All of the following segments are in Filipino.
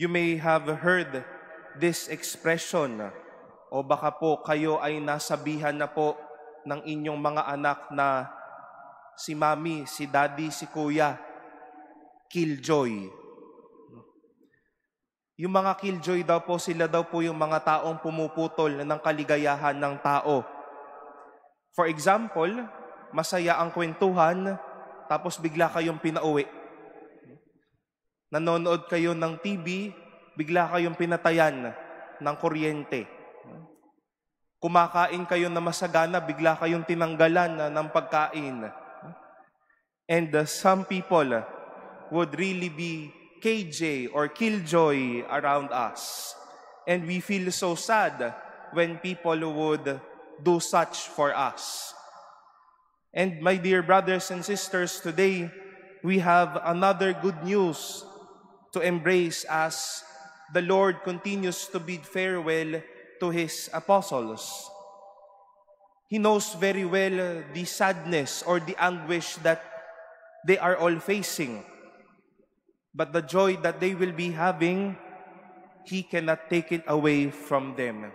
You may have heard this expression, o baka po kayo ay nasabihan na po ng inyong mga anak na si mami, si daddy, si kuya, killjoy. Yung mga killjoy daw po, sila daw po yung mga taong pumuputol ng kaligayahan ng tao. For example, masaya ang kwentuhan, tapos bigla kayong pinauwi. Nanonood kayo ng TV, bigla kayong pinatayan ng kuryente. Kumakain kayo na masagana, bigla kayong tinanggalan ng pagkain. And some people would really be KJ or killjoy around us. And we feel so sad when people would do such for us. And my dear brothers and sisters, today we have another good news to embrace as the Lord continues to bid farewell to His apostles. He knows very well the sadness or the anguish that they are all facing. But the joy that they will be having, He cannot take it away from them.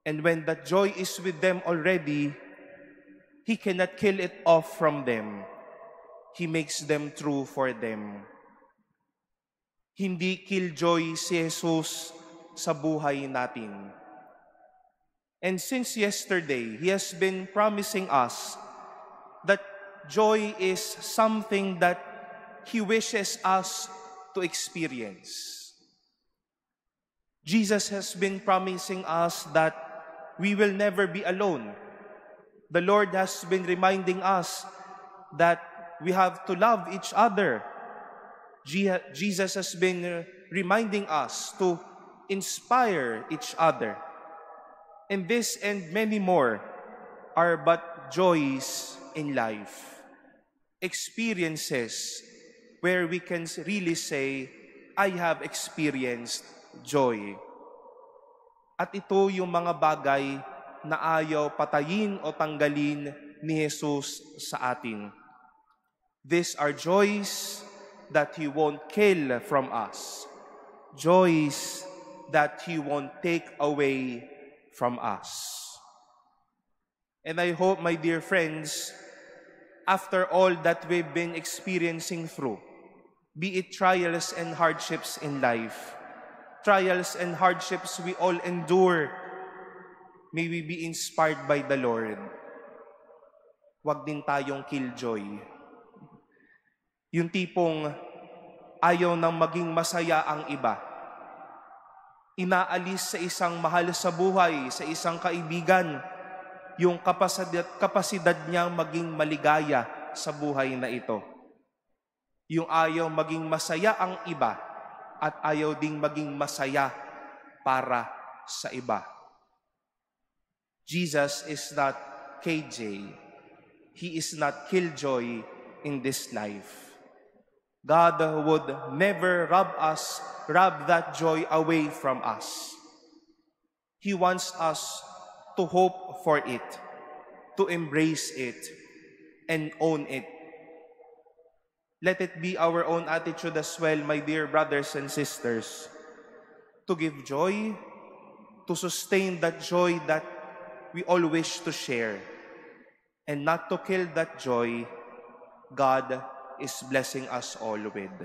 And when that joy is with them already, He cannot kill it off from them. He makes them true for them. Hindi killjoy si Jesus sa buhay natin. And since yesterday, He has been promising us that joy is something that He wishes us to experience. Jesus has been promising us that we will never be alone. The Lord has been reminding us that we have to love each other. Jesus has been reminding us to inspire each other. And this and many more are but joys in life. Experiences where we can really say, I have experienced joy. At ito yung mga bagay na ayaw patayin o tanggalin ni Jesus sa atin. These are joys that He won't kill from us. Joys that He won't take away from us. And I hope, my dear friends, after all that we've been experiencing through, be it trials and hardships in life, trials and hardships we all endure, may we be inspired by the Lord. Huwag din tayong killjoy. Yung tipong ayaw nang maging masaya ang iba. Inaalis sa isang mahal sa buhay, sa isang kaibigan, yung kapasidad niyang maging maligaya sa buhay na ito. Yung ayaw maging masaya ang iba at ayaw ding maging masaya para sa iba. Jesus is not KJ. He is not killjoy in this life. God would never rob that joy away from us. He wants us to hope for it, to embrace it, and own it. Let it be our own attitude as well, my dear brothers and sisters, to give joy, to sustain that joy that we all wish to share, and not to kill that joy God is blessing us all with.